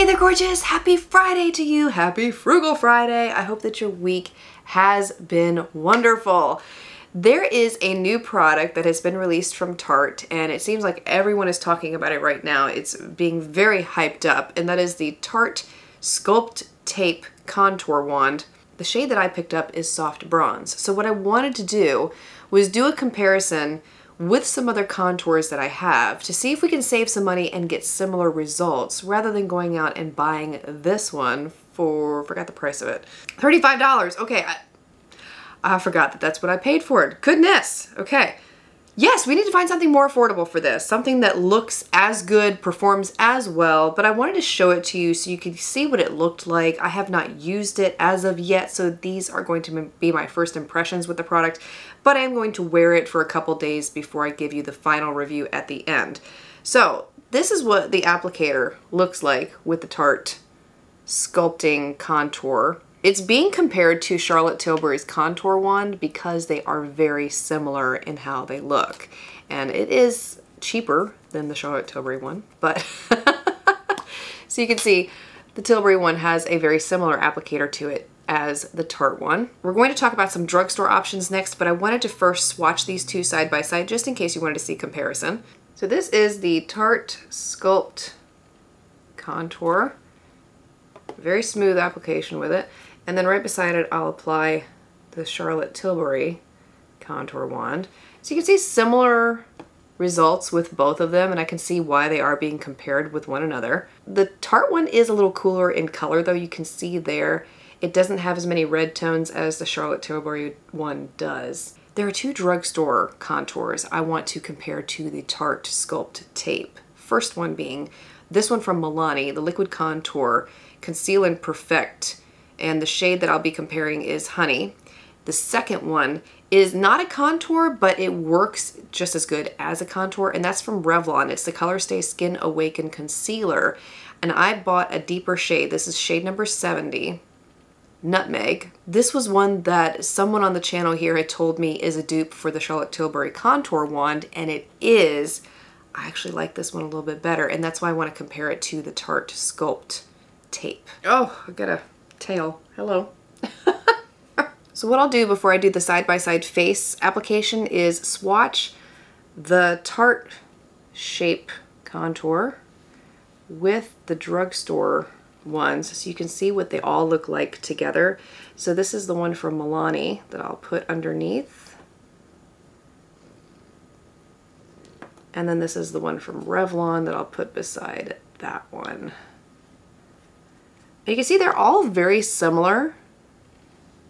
there, gorgeous! Happy Friday to you! Happy Frugal Friday! I hope that your week has been wonderful. There is a new product that has been released from Tarte, and it seems like everyone is talking about it right now. It's being very hyped up, and that is the Tarte Sculpt Tape Contour Wand. The shade that I picked up is soft bronze. So what I wanted to do was do a comparison with some other contours that I have to see if we can save some money and get similar results rather than going out and buying this one for, forgot the price of it, $35. Okay, I forgot that that's what I paid for it. Goodness. Okay. Yes, we need to find something more affordable for this. Something that looks as good, performs as well, but I wanted to show it to you so you could see what it looked like. I have not used it as of yet, so these are going to be my first impressions with the product, but I am going to wear it for a couple days before I give you the final review at the end. So this is what the applicator looks like with the Tarte Sculpting Contour. It's being compared to Charlotte Tilbury's contour wand because they are very similar in how they look. And it is cheaper than the Charlotte Tilbury one, but so you can see the Tilbury one has a very similar applicator to it as the Tarte one. We're going to talk about some drugstore options next, but I wanted to first swatch these two side by side just in case you wanted to see comparison. So this is the Tarte Sculpt Contour. Very smooth application with it. And then right beside it, I'll apply the Charlotte Tilbury contour wand. So you can see similar results with both of them, and I can see why they are being compared with one another. The Tarte one is a little cooler in color, though. You can see there it doesn't have as many red tones as the Charlotte Tilbury one does. There are two drugstore contours I want to compare to the Tarte Sculpt Tape. First one being this one from Milani, the Liquid Contour Conceal and Perfect. And the shade that I'll be comparing is Honey. The second one is not a contour, but it works just as good as a contour, and that's from Revlon. It's the Color Stay Skin Awaken Concealer. And I bought a deeper shade. This is shade number 70, Nutmeg. This was one that someone on the channel here had told me is a dupe for the Charlotte Tilbury Contour Wand, and it is. I actually like this one a little bit better, and that's why I want to compare it to the Tarte Sculpt Tape. Oh, I got a tail. Hello. So what I'll do before I do the side-by-side face application is swatch the Tarte Shape Contour with the drugstore ones so you can see what they all look like together. So this is the one from Milani that I'll put underneath. And then this is the one from Revlon that I'll put beside that one. You can see they're all very similar,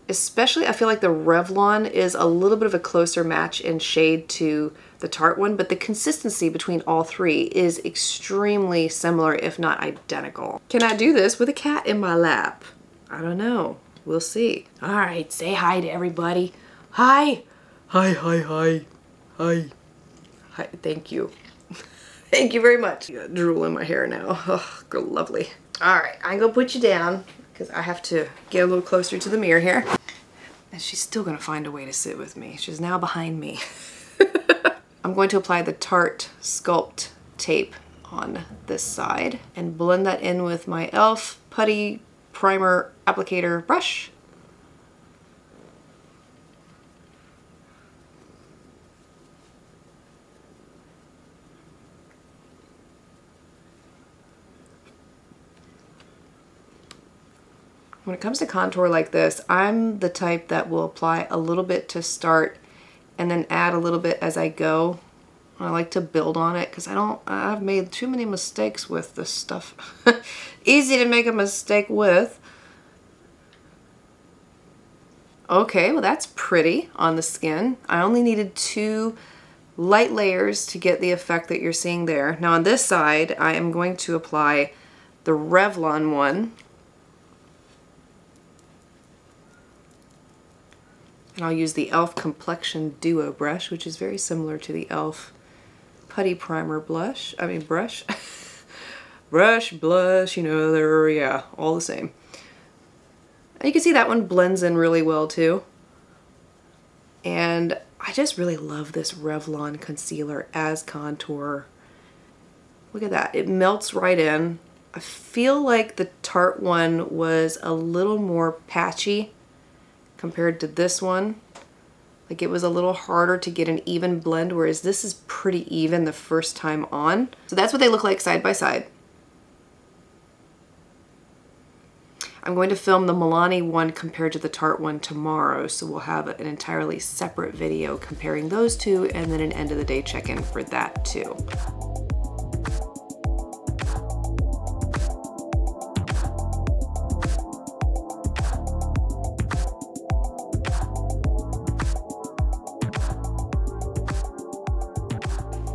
especially I feel like the Revlon is a little bit of a closer match in shade to the Tarte one, but the consistency between all three is extremely similar, if not identical. Can I do this with a cat in my lap? I don't know. We'll see. All right, say hi to everybody. Hi. Hi, hi, hi. Hi. Hi, thank you. Thank you very much. You got drool in my hair now. Oh, lovely. All right, I'm gonna put you down because I have to get a little closer to the mirror here. And she's still gonna find a way to sit with me. She's now behind me. I'm going to apply the Tarte Sculpt Tape on this side and blend that in with my e.l.f. Putty Primer Applicator brush. When it comes to contour like this, I'm the type that will apply a little bit to start and then add a little bit as I go. I like to build on it because I've made too many mistakes with this stuff. Easy to make a mistake with. Okay, well that's pretty on the skin. I only needed 2 light layers to get the effect that you're seeing there. Now on this side, I am going to apply the Revlon one. And I'll use the e.l.f. Complexion Duo brush, which is very similar to the e.l.f. Putty Primer brush. Brush, blush, you know, they're, yeah, all the same. And you can see that one blends in really well too. And I just really love this Revlon concealer as contour. Look at that. It melts right in. I feel like the Tarte one was a little more patchy compared to this one. Like it was a little harder to get an even blend, whereas this is pretty even the first time on. So that's what they look like side by side. I'm going to film the Milani one compared to the Tarte one tomorrow, so we'll have an entirely separate video comparing those two, and then an end of the day check-in for that too.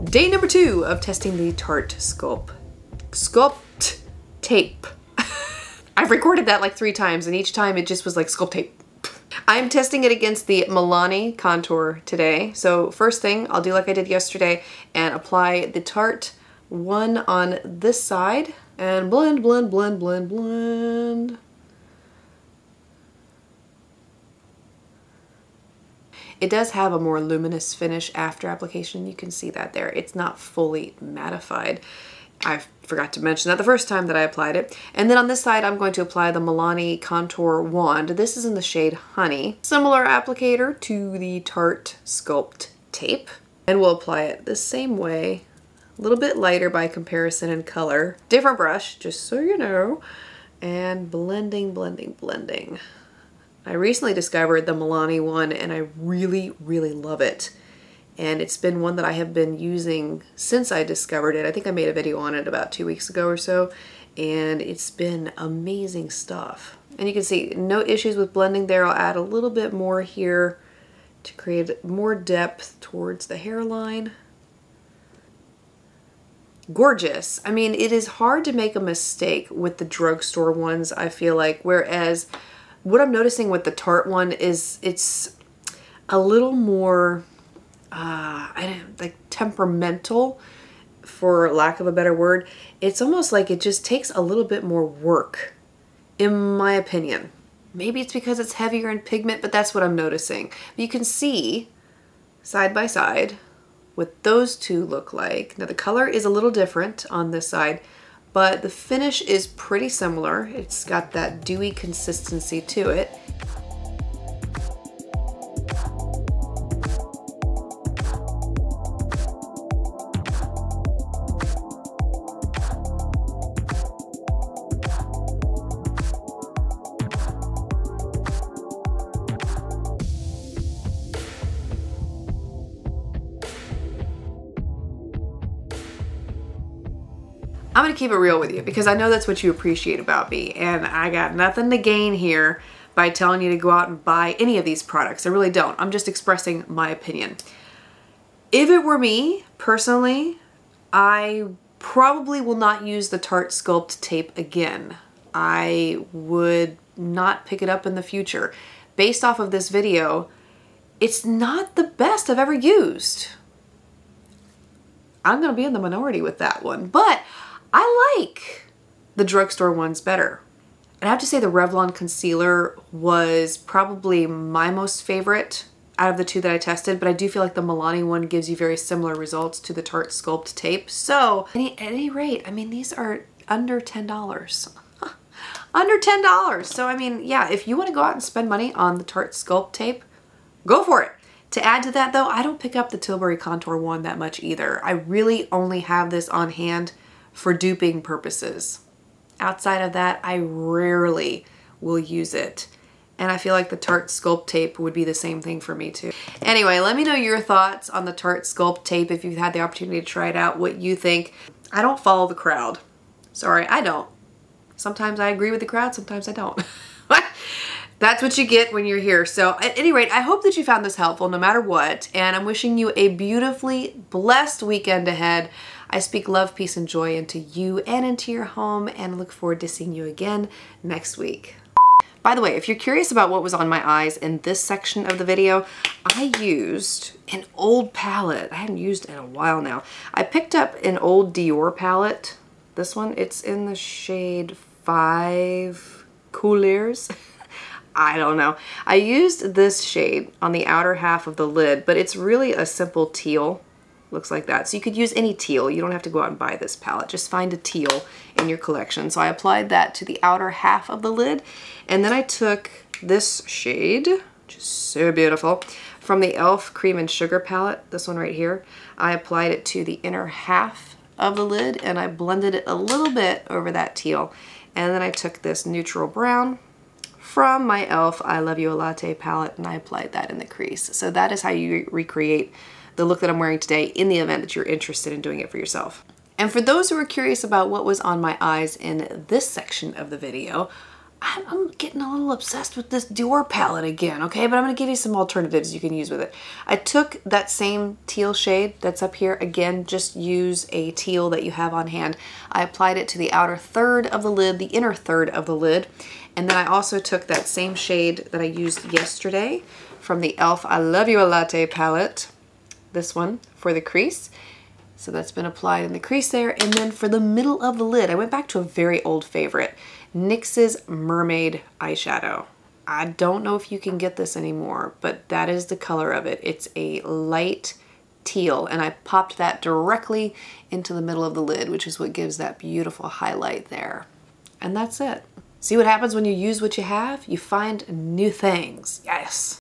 Day number 2 of testing the Tarte Sculpt Tape. I've recorded that like 3 times, and each time it just was like Sculpt Tape. I'm testing it against the Milani contour today. So first thing, I'll do like I did yesterday and apply the Tarte one on this side and blend, blend, blend, blend, blend. It does have a more luminous finish after application. You can see that there. It's not fully mattified. I forgot to mention that the first time that I applied it. And then on this side, I'm going to apply the Milani Contour Wand. This is in the shade Honey. Similar applicator to the Tarte Sculpt Tape. And we'll apply it the same way, a little bit lighter by comparison in color. Different brush, just so you know. And blending, blending, blending. I recently discovered the Milani one and I really, really love it. And it's been one that I have been using since I discovered it. I think I made a video on it about 2 weeks ago or so, and it's been amazing stuff. And you can see no issues with blending there. I'll add a little bit more here to create more depth towards the hairline. Gorgeous. I mean, it is hard to make a mistake with the drugstore ones, I feel like, whereas what I'm noticing with the Tarte one is it's a little more like temperamental, for lack of a better word. It's almost like it just takes a little bit more work, in my opinion. Maybe it's because it's heavier in pigment, but that's what I'm noticing. But you can see side by side what those two look like. Now the color is a little different on this side, but the finish is pretty similar. It's got that dewy consistency to it. I'm gonna keep it real with you because I know that's what you appreciate about me, and I got nothing to gain here by telling you to go out and buy any of these products. I really don't. I'm just expressing my opinion. If it were me, personally, I probably will not use the Tarte Sculpt Tape again. I would not pick it up in the future. Based off of this video, it's not the best I've ever used. I'm gonna be in the minority with that one, but I like the drugstore ones better. And I have to say the Revlon concealer was probably my most favorite out of the two that I tested, but I do feel like the Milani one gives you very similar results to the Tarte Sculpt Tape. So at any rate, I mean, these are under $10. Under $10. So I mean, yeah, if you want to go out and spend money on the Tarte Sculpt Tape, go for it. To add to that though, I don't pick up the Tilbury Contour one that much either. I really only have this on hand for duping purposes. Outside of that, I rarely will use it. And I feel like the Tarte Sculpt Tape would be the same thing for me too. Anyway, let me know your thoughts on the Tarte Sculpt Tape if you've had the opportunity to try it out, what you think. I don't follow the crowd. Sorry, I don't. Sometimes I agree with the crowd, sometimes I don't. That's what you get when you're here. So at any rate, I hope that you found this helpful no matter what, and I'm wishing you a beautifully blessed weekend ahead. I speak love, peace, and joy into you and into your home, and look forward to seeing you again next week. By the way, if you're curious about what was on my eyes in this section of the video, I used an old palette. I haven't used it in a while now. I picked up an old Dior palette. This one, it's in the shade 5 Couleurs. I don't know. I used this shade on the outer half of the lid, but it's really a simple teal. looks like that. So you could use any teal. You don't have to go out and buy this palette. Just find a teal in your collection. So I applied that to the outer half of the lid. And then I took this shade, which is so beautiful, from the e.l.f. Cream and Sugar palette, this one right here. I applied it to the inner half of the lid and I blended it a little bit over that teal. And then I took this neutral brown from my e.l.f. I Love You a Latte palette and I applied that in the crease. So that is how you recreate the look that I'm wearing today in the event that you're interested in doing it for yourself. And for those who are curious about what was on my eyes in this section of the video, I'm getting a little obsessed with this Dior palette again, okay? But I'm gonna give you some alternatives you can use with it. I took that same teal shade that's up here. Again, just use a teal that you have on hand. I applied it to the outer third of the lid, the inner third of the lid. And then I also took that same shade that I used yesterday from the e.l.f. I Love You a Latte palette, this one, for the crease. So that's been applied in the crease there. And then for the middle of the lid, I went back to a very old favorite, NYX's Mermaid eyeshadow. I don't know if you can get this anymore, but that is the color of it. It's a light teal, and I popped that directly into the middle of the lid, which is what gives that beautiful highlight there. And that's it. See what happens when you use what you have? You find new things. Yes.